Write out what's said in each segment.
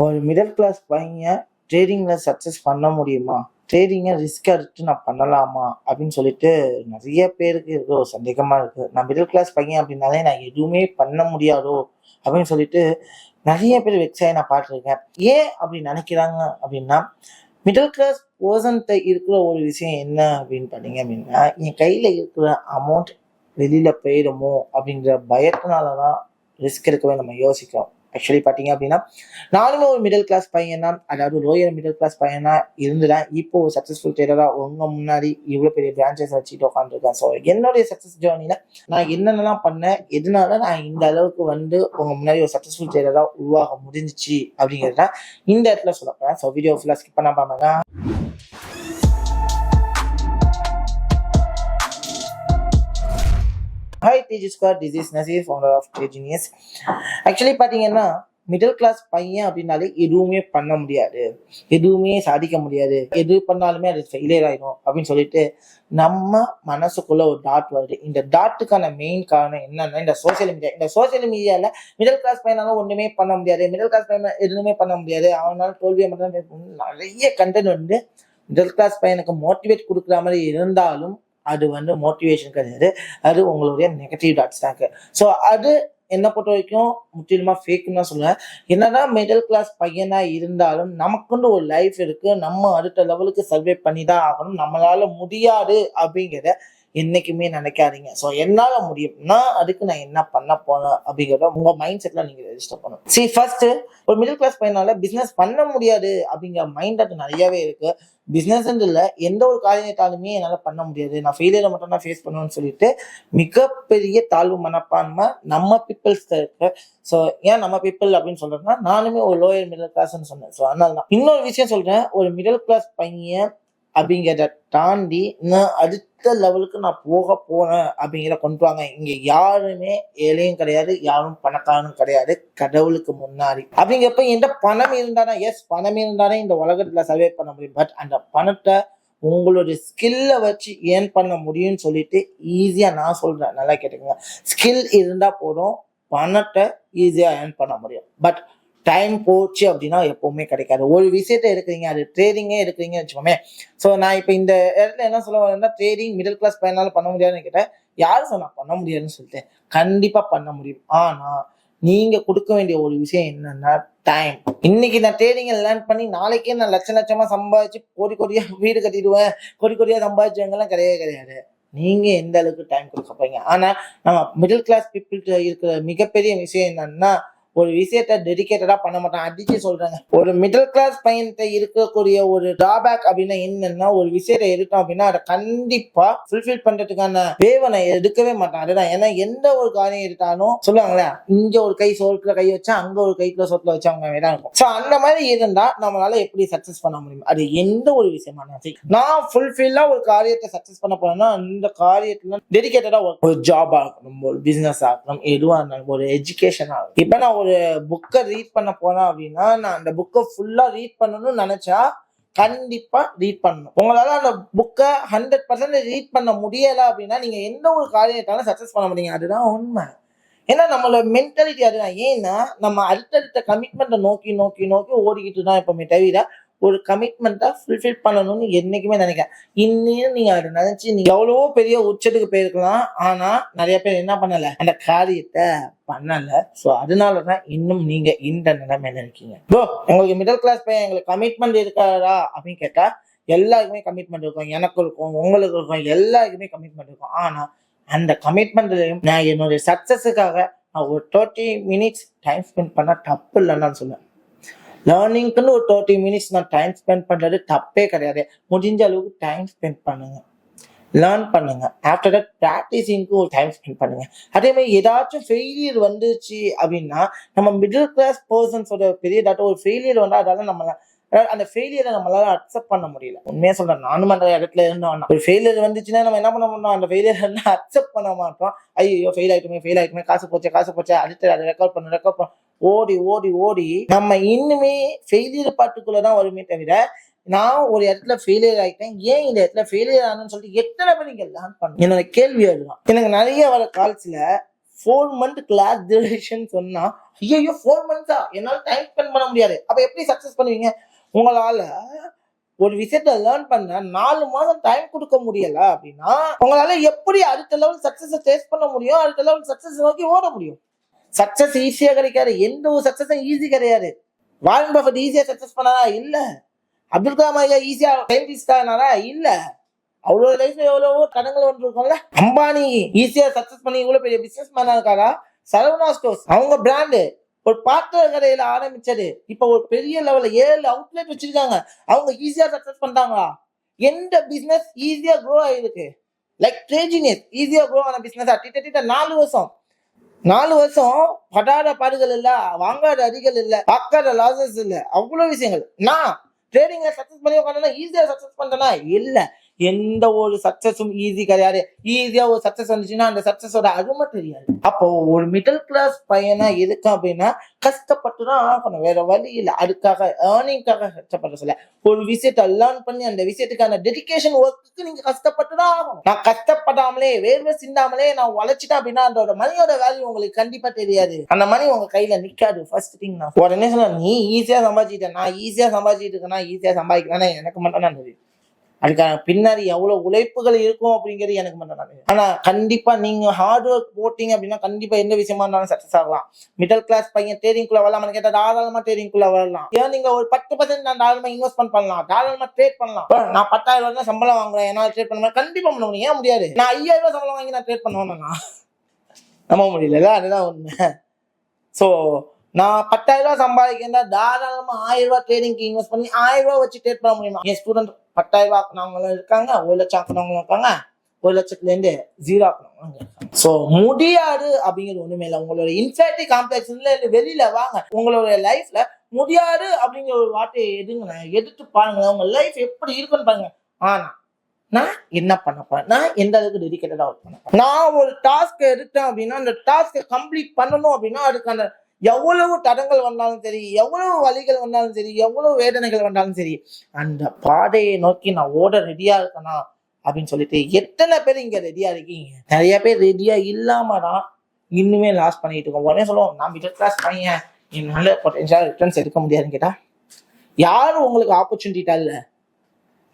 ஒரு middle class பையன் ட்ரேடிங்ல success பண்ண முடியுமா? ட்ரேடிங்கை ரிஸ்க் எடுத்து நான் பண்ணலாமா அப்படின்னு சொல்லிட்டு நிறைய பேருக்கு இருக்க ஒரு சந்தேகமா இருக்கு. நான் மிடில் கிளாஸ் பையன் அப்படின்னாலே நான் எதுவுமே பண்ண முடியாதோ அப்படின்னு சொல்லிட்டு நிறைய பேர் வெக்ஸாகி நான் பார்த்துருக்கேன். ஏன் அப்படி நினைக்கிறாங்க அப்படின்னா, மிடில் கிளாஸ் பர்சன்ட்ட இருக்கிற ஒரு விஷயம் என்ன அப்படின்னு பார்த்தீங்க அப்படின்னா, என் கையில இருக்கிற அமௌண்ட் வெளியில போயிடுமோ அப்படிங்கிற பயத்தினாலதான் ரிஸ்க் எடுக்கவே நம்ம யோசிக்கிறோம். ஆக்சுவலி பார்த்தீங்க அப்படின்னா, நானுமே ஒரு மிடில் கிளாஸ் பையன் தான், அதாவது லோயர் மிடில் கிளாஸ் பையனா இருந்துதான் இப்போ ஒரு சக்ஸஸ்ஃபுல் ட்ரேடரா உங்க முன்னாடி இவ்வளோ பெரிய பிரான்ச்சஸ் வச்சுட்டு உட்காந்துருக்கேன். ஸோ என்னுடைய சக்ஸஸ் ஜேர்னில நான் என்னென்னலாம் பண்ணேன், எதனால நான் இந்த அளவுக்கு உங்க முன்னாடி ஒரு சக்ஸஸ்ஃபுல் ட்ரேடரா உருவாக முடிஞ்சிச்சு அப்படிங்கிறத இந்த இடத்துல சொல்ல போறேன். ஸோ வீடியோ ஃபுல்லாக ஸ்கிப் பண்ண பாருங்க. Hi TG Squad, this is Nasir, founder of Trade Genius. Actually பார்த்தீங்கன்னா, மிடில் கிளாஸ் பையன் அப்படின்னாலே எதுவுமே பண்ண முடியாது, எதுவுமே சாதிக்க முடியாது, எது பண்ணாலுமே அது ஃபெயிலியர் ஆயிடும் அப்படின்னு சொல்லிட்டு நம்ம மனசுக்குள்ள ஒரு டாட் வருது. இந்த டாட்டுக்கான மெயின் காரணம் என்னன்னா, இந்த சோசியல் மீடியால மிடில் கிளாஸ் பையனால ஒண்ணுமே பண்ண முடியாது, மிடில் கிளாஸ் பையன் எதுவுமே பண்ண முடியாது, அவனால தோல்வியை மட்டும் நிறைய கண்டென்ட் மிடில் கிளாஸ் பையனுக்கு மோட்டிவேட் கொடுக்குற மாதிரி இருந்தாலும் அது மோட்டிவேஷன் கிடையாது, அது உங்களுடைய நெகட்டிவ் டாட்ஸ் தாங்க. ஸோ அது என்னை பொறுத்த வரைக்கும் முற்றிலுமா ஃபேக்குன்னு தான் சொல்லுவேன். என்னதான் மிடில் கிளாஸ் பையனா இருந்தாலும் நமக்குன்னு ஒரு லைஃப் இருக்கு, நம்ம அடுத்த லெவலுக்கு சர்வே பண்ணி தான் ஆகணும். நம்மளால முடியாது அப்படிங்கிறத என்னைக்குமே நினைக்காதீங்க. ஸோ என்னால முடியும்னா அதுக்கு நான் என்ன பண்ண போனேன் அப்படிங்கிறத உங்க மைண்ட் செட்ல நீங்க ரெஜிஸ்டர் பண்ணணும். ஃபர்ஸ்ட், ஒரு மிடில் கிளாஸ் பையனால பிசினஸ் பண்ண முடியாது அப்படிங்கிற மைண்ட் அது நிறையவே இருக்கு. பிசினஸ் இல்லை, எந்த ஒரு காரியத்தாலுமே என்னால பண்ண முடியாது, நான் ஃபெயிலியரை மட்டும் தான் ஃபேஸ் பண்ணுவேன்னு சொல்லிட்டு மிகப்பெரிய தாழ்வு மனப்பான்மை நம்ம பீப்புள்ஸ் இருக்கு. ஸோ ஏன் நம்ம பீப்புள் அப்படின்னு சொல்றேன்னா, நானுமே ஒரு லோயர் மிடில் கிளாஸ்ன்னு சொன்னேன். ஸோ அதனால தான் இன்னொரு விஷயம் சொல்றேன். ஒரு மிடில் கிளாஸ் பையன் அப்படிங்கிறத தாண்டி நான் அடுத்த லெவலுக்கு நான் போக போறேன் அப்படிங்கிற கொண்டு வாங்க. இங்க யாருமே ஏழையும் கிடையாது, யாரும் பணக்காரனும் கிடையாது கடவுளுக்கு முன்னாடி. அப்படிங்கிறப்ப எந்த பணம் இருந்தானே, பணம் இருந்தானே இந்த உலகத்துல சர்வே பண்ண முடியும். பட் அந்த பணத்தை உங்களுடைய ஸ்கில்லை வச்சு ஏர்ன் பண்ண முடியும்னு சொல்லிட்டு ஈஸியா நான் சொல்றேன். நல்லா கேட்டுக்கோங்க, ஸ்கில் இருந்தா போதும், பணத்தை ஈஸியா ஏர்ன் பண்ண முடியும். பட் டைம் போச்சு அப்படின்னா எப்பவுமே கிடைக்காது. ஒரு விஷயத்த எடுக்கிறீங்க, அது ட்ரேடிங்கே எடுக்கிறீங்கன்னு வச்சுக்கோமே. ஸோ நான் இப்போ இந்த இடத்துல என்ன சொல்ல வரேன்னா, ட்ரேடிங் மிடில் கிளாஸ் பையனால பண்ண முடியாதுன்னு கேட்டேன். யாரும் சொன்னா பண்ண முடியாதுன்னு சொல்லிட்டேன்? கண்டிப்பா பண்ண முடியும். ஆனா நீங்க கொடுக்க வேண்டிய ஒரு விஷயம் என்னன்னா டைம். இன்னைக்கு நான் ட்ரேடிங்கை லேர்ன் பண்ணி நாளைக்கே நான் லட்சமா சம்பாதிச்சு கோடி கோடியா வீடு கட்டிடுவேன், கோடி கோடியா சம்பாதிச்சவங்கலாம் கிடையாது. நீங்க எந்த அளவுக்கு டைம் கொடுக்க போறீங்க. ஆனா நம்ம மிடில் கிளாஸ் பீப்புள்கிட்ட இருக்கிற மிகப்பெரிய விஷயம் என்னன்னா, ஒரு விஷயத்த டெடிகேட்டடா பண்ண மாட்டான். அடிச்சு சொல்றாங்க, ஒரு மிடில் கிளாஸ் பையன்கிட்ட இருக்கக்கூடிய ஒரு டிராபேக் அப்படின்னா என்னன்னா, ஒரு விஷயத்த எடுத்தோம் அப்படின்னா அதை கண்டிப்பா ஃபுல்ஃபில் பண்றதுக்கான வேவனை எடுக்கவே மாட்டான். அதுதான், ஏன்னா எந்த ஒரு காரியம் எடுத்தாலும் சொல்லுவாங்களே, இங்க ஒரு கை சோத்துல கை வச்சா அங்க ஒரு கைக்குள்ள சோத்துல வச்சவங்க தான் இருக்கும். ஸோ அந்த மாதிரி இருந்தா நம்மளால எப்படி சக்சஸ் பண்ண முடியும்? அது எந்த ஒரு விஷயமா நான் ஃபுல்ஃபில்லா ஒரு காரியத்தை சக்சஸ் பண்ண போறேன்னா, அந்த காரியத்துல டெடிகேட்டடா ஒரு ஜாபா இருக்கணும், ஒரு பிசினஸ் ஆகணும், எதுவா இருந்தாலும், ஒரு எஜுகேஷன் ஆகும். இப்ப நான் ஒரு புக்கை ரீட் பண்ண போனேன் அப்படின்னா, நான் அந்த புக்கை ஃபுல்லா ரீட் பண்ணணும்னு நினைச்சா கண்டிப்பா ரீட் பண்ணணும். உங்களால அந்த புக்கை 100% ரீட் பண்ண முடியல அப்படின்னா நீங்க எந்த ஒரு காரியத்தாலும் சக்சஸ் பண்ண முடியுங்க. அதுதான் உண்மை. ஏன்னா நம்மளோட மென்டாலிட்டி அதுதான். ஏன்னா நம்ம அடுத்தடுத்த கமிட்மெண்ட்டை நோக்கி நோக்கி நோக்கி ஓடிக்கிட்டு தான் எப்பவுமே தவிர ஒரு கமிட்மெண்ட்டை ஃபுல்ஃபில் பண்ணணும்னு என்னைக்குமே நினைக்கிறேன். இன்னும் நீங்க அதை நினைச்சு நீங்க எவ்வளவோ பெரிய உச்சத்துக்கு போயிருக்கலாம், ஆனா நிறைய பேர் என்ன பண்ணல, அந்த காரியத்தை பண்ணல. ஸோ அதனாலதான் இன்னும் நீங்க இந்த நிலைமையில இருக்கீங்க. ப்ரோ, உங்களுக்கு மிடில் கிளாஸ் பையன் எங்களுக்கு கமிட்மெண்ட் இருக்காரா அப்படின்னு கேட்டா எல்லாருக்குமே கமிட்மெண்ட் இருக்கும், எனக்கு இருக்கும், உங்களுக்கு இருக்கும், எல்லாருக்குமே கமிட்மெண்ட் இருக்கும். ஆனா அந்த கமிட்மெண்ட்லையும் நான் என்னுடைய சக்சஸுக்காக நான் ஒரு 30 minutes டைம் ஸ்பெண்ட் பண்ண தப்பு இல்லைன்னு நான் சொல்லுவேன். லேர்னிங்க்குன்னு ஒரு 30 minutes நான் டைம் ஸ்பெண்ட் பண்றது தப்பே கிடையாது. முடிஞ்ச அளவுக்கு டைம் ஸ்பெண்ட் பண்ணுங்க, லேர்ன் பண்ணுங்க. ஆஃப்டர் தட் ப்ராக்டிஸிங்க்கு ஒரு டைம் ஸ்பெண்ட் பண்ணுங்க. அதே மாதிரி ஏதாச்சும் ஃபெயிலியர் வந்துச்சு அப்படின்னா, நம்ம மிடில் கிளாஸ் பர்சன்ஸோட பெரிய ஒரு ஃபெயிலியர் வந்தா அதால நம்ம அந்த ஃபெயிலியரை நம்மளால அக்செப்ட் பண்ண முடியல. உண்மையா சொல்றேன், நானும் அந்த இடத்துல இருந்தோம். ஒரு ஃபெயிலியர் வந்துச்சுன்னா நம்ம என்ன பண்ண முடியும், அந்த ஃபெயிலியர் அக்செப்ட் பண்ண மாட்டோம். ஐயோ ஃபெயில் ஆயிட்டுமே, காசு போச்சு, அடுத்து அதை ரெக்கார்ட் பண்ண ஓடி ஓடி ஓடி நம்ம இன்னுமே ஃபெயிலியர் பாட்டுக்குள்ளதான் வருமே தவிர, நான் ஒரு இடத்துல ஃபெயிலியர் ஆகிட்டேன், ஏன் இந்த இடத்துல ஃபெயிலியர் ஆனு சொல்லிட்டு எத்தனை பேர் நீங்க லேர்ன் பண்ண. என்னோட கேள்வி அதுதான். எனக்கு நிறைய வர கால்ஸ்ல 4 month கிளாஸ் டியூரேஷன் சொன்னா ஐயோ 4 months என்னால டைம் ஸ்பெண்ட் பண்ண முடியாது. அப்ப எப்படி சக்சஸ் பண்ணுவீங்க? உங்களால ஒரு விஷயத்த லேர்ன் பண்ண 4 மாதம் டைம் கொடுக்க முடியல அப்படின்னா உங்களால எப்படி அடுத்த லெவல் சக்சஸ் டேஸ்ட் பண்ண முடியும்? அடுத்த லெவல் சக்சஸ் நோக்கி ஓட முடியும்? சக்சஸ் ஈஸியா கிடைக்காது. எந்த ஒரு சக்சஸும் ஈஸி கிடையாது. வாரன் பஃபெட் ஈஸியா சக்சஸ் பண்ணாரா? இல்ல. அப்துல் கலாம் ஐயா ஈஸியா சயின்டிஸ்ட் ஆனாரா? இல்ல. அவ்வளவு லைஃப்ல எவ்வளவோ தடங்கள் வந்துருக்கோம்ல. அம்பானி ஈஸியா சக்சஸ் பண்ணி இவ்வளவு பெரிய பிசினஸ் மேனா இருக்காரா? சரவணா ஸ்டோர்ஸ் அவங்க பிராண்டு ஒரு பாத்திர கடையில ஆரம்பிச்சது இப்ப ஒரு பெரிய லெவல்ல 7 அவுட்லெட் வச்சிருக்காங்க. அவங்க ஈஸியா சக்சஸ் பண்றாங்களா? எந்த பிசினஸ் ஈஸியா க்ரோ ஆயிருக்கு? லைக் ட்ரேஜினியஸ் ஈஸியா க்ரோ ஆன பிசினஸ் கிட்டத்தட்ட 4 வருஷம் படாத பாடுகள் இல்ல, வாங்காத அடிகள் இல்ல, பார்க்காத லாசஸ் இல்ல, அவ்வளவு விஷயங்கள். நான் ட்ரேடிங்ல சக்சஸ் பண்ணி உட்காந்தா ஈஸியா சக்சஸ் பண்றேனா? இல்ல. எந்த ஒரு சக்சஸும் ஈஸி கிடையாது. ஈஸியா ஒரு சக்சஸ் வந்துச்சுன்னா அந்த சக்சஸோட அருமை தெரியாது. அப்போ ஒரு மிடில் கிளாஸ் பையனா இருக்கு அப்படின்னா கஷ்டப்பட்டுதான் ஆகணும், வேற வழி இல்லை. அதுக்காக ஏர்னிங்காக கஷ்டப்பட சொல்ல, ஒரு விஷயத்த லேர்ன் பண்ணி அந்த விஷயத்துக்கான டெடிகேஷன் ஒர்க்குக்கு நீங்க கஷ்டப்பட்டுதான் ஆகணும். நான் கஷ்டப்படாமலே வேர்வை சிந்தாமலே நான் உழைச்சிட்டேன் அப்படின்னா அதோட மணியோட வேல்யூ உங்களுக்கு கண்டிப்பா தெரியாது. அந்த மணி உங்க கையில நிக்காது. ஃபர்ஸ்ட் திங் நான் உடனே சொன்ன, நீ ஈஸியா சம்பாதிச்சிட்ட, நான் ஈஸியா சம்பாதிச்சிட்டு இருக்கேன்னா ஈஸியா சம்பாதிக்கிறேன்னா எனக்கு மட்டும் தான் தெரியும். அதுக்கான பின்னாடி எவ்வளவு உழைப்புகள் இருக்கும் அப்படிங்கிறது எனக்கு மட்டும் தான். ஆனா கண்டிப்பா நீங்க ஹார்ட் ஒர்க் போட்டீங்க அப்படின்னா கண்டிப்பா எந்த விஷயமா இருந்தாலும் சக்சஸ் ஆகலாம். மிடில் கிளாஸ் பையன் ட்ரேடிங்குள்ள வரலாம் கேட்டா தாராளமா ட்ரேடிங்குள்ள வரலாம். ஏன் நீங்க ஒரு 10% நான் தாராளமா இன்வெஸ்ட்மெண்ட் பண்ணலாம், தாராளமா ட்ரேட் பண்ணலாம். நான் 10,000 ரூபாய் சம்பளம் வாங்குறேன், என்னால ட்ரேட் பண்ண கண்டிப்பா பண்ண முடியும். ஏன் முடியாது? நான் 5,000 ரூபாய் சம்பளம் வாங்கி நான் ட்ரேட் பண்ணுவேன்னா நம்ப முடியல. அதுதான் உண்மை. சோ நான் 10,000 ரூபாய் சம்பாதிக்கிறேன், தாராளமா 1000 ரூபாய் ட்ரேடிங்க்கு இன்வெஸ்ட் பண்ணி 1000 ரூபாய் வச்சு ட்ரேட் பண்ண முடியுமா? என் ஸ்டூடெண்ட் 10,000 ரூபாய் ஆக்குனவங்களும் இருக்காங்க, 1 லட்சம் ஆக்குனவங்களும் இருக்காங்க, 1 லட்சத்துல இருந்து 0 ஆக்குனவங்களும் இருக்காங்க. சோ முடியாது அப்படிங்கிறது ஒண்ணுமே இல்லை. உங்களோட இன்ஃபீரியாரிட்டி காம்ப்ளெக்ஸ்ல இருந்து வெளியில வாங்க. உங்களோட லைஃப்ல முடியாது அப்படிங்கிற ஒரு வார்த்தையை எடுத்து பாருங்க. உங்க லைஃப் எப்படி இருக்குன்னு பாருங்க. ஆனா நான் என்ன பண்ண போறேன், நான் எந்த அளவுக்கு டெடிகேட்டடா ஒர்க் பண்ண போறேன். நான் ஒரு டாஸ்க் எடுத்தேன் அப்படின்னா அந்த டாஸ்கை கம்ப்ளீட் பண்ணணும் அப்படின்னா அதுக்கான எவ்வளவு தடங்கள் வந்தாலும் சரி, எவ்வளவு வலிகள் வந்தாலும் சரி, எவ்வளவு வேதனைகள் வந்தாலும் சரி, அந்த பாதையை நோக்கி நான் ஓட ரெடியா இருக்கேனா அப்படின்னு சொல்லிட்டு எத்தனை பேர் இங்க ரெடியா இருக்கீங்க? நிறைய பேர் ரெடியா இல்லாமதான் இன்னுமே லாஸ் பண்ணிட்டு இருக்கோம். உடனே சொல்லுவோம், நான் மிடில் கிளாஸ் பையன், என்னால பொட்டன்ஷியல் ரிட்டர்ன்ஸ் எடுக்க முடியாதுன்னு கேட்டா யாரும் உங்களுக்கு ஆப்பர்ச்சுனிட்டி இல்ல.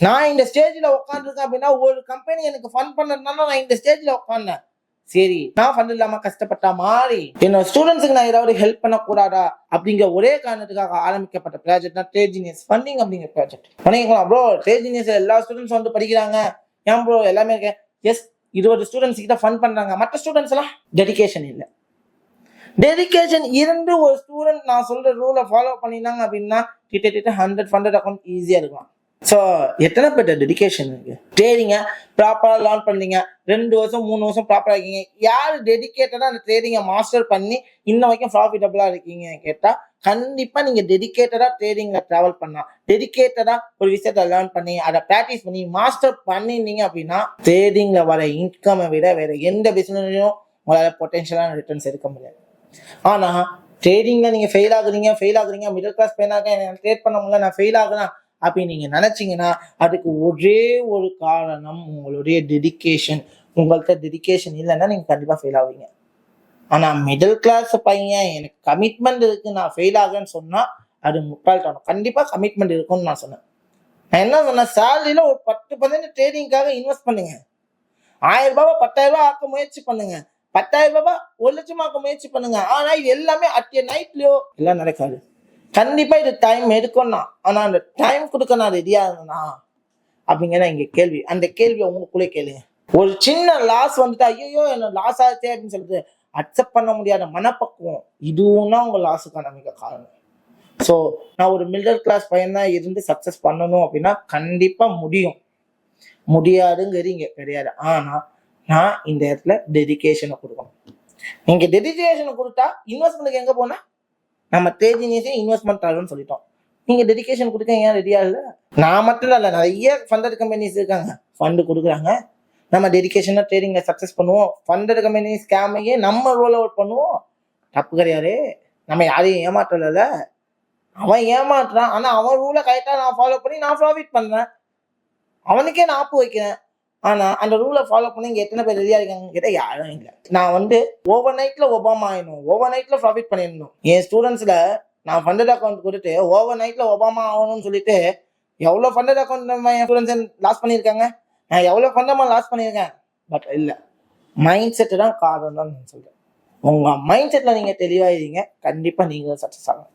நான் இந்த ஸ்டேஜ்ல உட்காந்துருக்கேன் அப்படின்னா ஒரு கம்பெனி எனக்கு ஃபண்ட் பண்ணதுனால நான் இந்த ஸ்டேஜ்ல உட்காந்தேன். சரி, நான் ஃபண்ட் இல்லாம கஷ்டப்பட்ட மாதிரி என்னோட ஸ்டூடெண்ட்ஸுக்கு நான் ஏதாவது ஹெல்ப் பண்ணக்கூடாதா அப்படிங்கிற ஒரே காரணத்துக்காக ஆரம்பிக்கப்பட்ட ப்ராஜெக்ட் தான் ட்ரேஜினியஸ் ஃபண்டிங் அப்படிங்கிற ப்ராஜெக்ட். பண்ணிக்கலாம் ப்ரோ, ட்ரேஜினியஸ் எல்லா ஸ்டூடெண்ட்ஸ் வந்து படிக்கிறாங்க. ஏன் ப்ரோ எல்லாமே இருக்கேன்? எஸ், 20 ஸ்டூடெண்ட்ஸ் கிட்ட ஃபண்ட் பண்றாங்க. மற்ற ஸ்டூடெண்ட்ஸ் எல்லாம் டெடிகேஷன் இல்லை. டெடிகேஷன் இருந்து ஒரு ஸ்டூடெண்ட் நான் சொல்ற ரூலை ஃபாலோ பண்ணினாங்க அப்படின்னா கிட்டத்தட்ட 100 ஃபண்டட் அக்கௌண்ட் ஈஸியா இருக்கலாம். ஸோ எத்தனை பேர் டெடிகேஷன் இருக்கு? ட்ரேடிங்க ப்ராப்பரா லேர்ன் பண்ணீங்க, 2 வருஷம் 3 வருஷம் ப்ராப்பரா இருக்கீங்க. யாரு டெடிகேட்டடா அந்த ட்ரேடிங்கை மாஸ்டர் பண்ணி இன்ன வரைக்கும் ப்ராஃபிட்டபிளா இருக்கீங்க கேட்டா கண்டிப்பா நீங்க டெடிகேட்டடா ட்ரேடிங்ல டிராவல் பண்ணலாம். டெடிகேட்டடா ஒரு விஷயத்த லேர்ன் பண்ணி அதை ப்ராக்டிஸ் பண்ணி மாஸ்டர் பண்ணிருந்தீங்க அப்படின்னா ட்ரேடிங்ல வர இன்கமை விட வேற எந்த பிசினஸ்லயும் உங்களால பொட்டன்ஷியலான ரிட்டர்ன்ஸ் எடுக்க முடியாது. ஆனா ட்ரேடிங்ல நீங்க ஃபெயில் ஆகுறீங்க, மிடில் கிளாஸ் பையனாக எனக்கு ட்ரேட் பண்ண முடியல, நான் ஃபெயில் ஆகுறேன் அப்படின்னு நீங்க நினைச்சீங்கன்னா அதுக்கு ஒரே ஒரு காரணம் உங்களுடைய டெடிகேஷன். உங்கள்கிட்ட டெடிகேஷன் இல்லைன்னா நீங்க கண்டிப்பா ஃபெயில் ஆவீங்க. ஆனா மிடில் கிளாஸ் பையன் எனக்கு கமிட்மெண்ட் இருக்கு நான் ஃபெயில் ஆகுன்னு சொன்னா அது முட்டாள்தனம். கண்டிப்பா கமிட்மெண்ட் இருக்கும்னு நான் சொன்னேன். நான் என்ன சொன்னேன், சேலரியில ஒரு 10% ட்ரேடிங்காக இன்வெஸ்ட் பண்ணுங்க. 1000 ரூபாய் 10,000 ரூபாய் ஆக்க முயற்சி பண்ணுங்க. 10,000 ரூபாய் 1 லட்சம் ஆக்க முயற்சி பண்ணுங்க. ஆனா இது எல்லாமே அட் எ நைட்லயோ எல்லாம் நடக்காது. கண்டிப்பா இது டைம் எடுக்கும்னா, ஆனா அந்த டைம் கொடுக்க நான் ரெடியா இருந்தேனா அப்படிங்கிற இங்க கேள்வி. அந்த கேள்வியை உங்களுக்குள்ளே கேளுங்க. ஒரு சின்ன லாஸ் வந்துட்டு ஐயோ என்ன லாஸ் ஆச்சே அப்படின்னு சொல்லிட்டு அக்செப்ட் பண்ண முடியாத மனப்பக்குவம், இதுவும் தான் உங்க லாஸுக்கான மிக காரணம். ஸோ நான் ஒரு மிடில் கிளாஸ் பையனா இருந்து சக்சஸ் பண்ணணும் அப்படின்னா கண்டிப்பா முடியும். முடியாதுங்கிறது இங்க கிடையாது. ஆனா நான் இந்த இடத்துல டெடிகேஷனை கொடுக்கணும். நீங்க டெடிகேஷனை கொடுத்தா இன்வெஸ்ட்மெண்ட்டுக்கு எங்க போனா நம்ம ட்ரேஜினியஸே இன்வெஸ்ட்மெண்ட் ஆகும்னு சொல்லிட்டோம். நீங்க டெடிகேஷன் கொடுக்க ஏன் ரெடியா இல்லை? நான் மட்டும் இல்ல, நிறைய ஃபண்டட் கம்பெனிஸ் இருக்காங்க, ஃபண்டு கொடுக்குறாங்க. நம்ம டெடிகேஷனா ட்ரேடிங்ல சக்சஸ் பண்ணுவோம். ஃபண்டட் கம்பெனி ஸ்கேமையே நம்ம ரோல் அவுட் பண்ணுவோம். தப்பு கிடையாது. நம்ம யாரையும் ஏமாற்றல. அவன் ஏமாற்றுறான், ஆனா அவன் ரூலை கரெக்டா நான் ஃபாலோ பண்ணி நான் ப்ராஃபிட் பண்றேன். அவனுக்கே நான் ஆப்பு வைக்கிறேன். ஆனா அந்த ரூலை ஃபாலோ பண்ணி இங்க எத்தனை பேர் ரெடியா இருக்காங்கன்னு கேட்டா யாரும் இல்லை. நான் வந்து ஓவர் நைட்ல ஒபாமா ஆயிடணும், ஓவர் நைட்ல ப்ராஃபிட் பண்ணிடணும். என் ஸ்டூடெண்ட்ஸ்ல நான் ஃபண்டட் அக்கௌண்ட் கொடுத்துட்டு ஓவர் நைட்ல ஒபாமா ஆகணும்னு சொல்லிட்டு எவ்வளவு ஃபண்டட் அக்கௌண்ட் நம்ம என் ஸ்டூடெண்ட்ஸ் லாஸ் பண்ணியிருக்காங்க. நான் எவ்வளவு ஃபண்டமா லாஸ் பண்ணியிருக்கேன். பட் இல்ல, மைண்ட் செட்டு தான் காரணம் தான் நான் சொல்றேன். உங்க மைண்ட் செட்ல நீங்க தெளிவாயிருங்க, கண்டிப்பா நீங்க சக்சஸ் ஆகும்.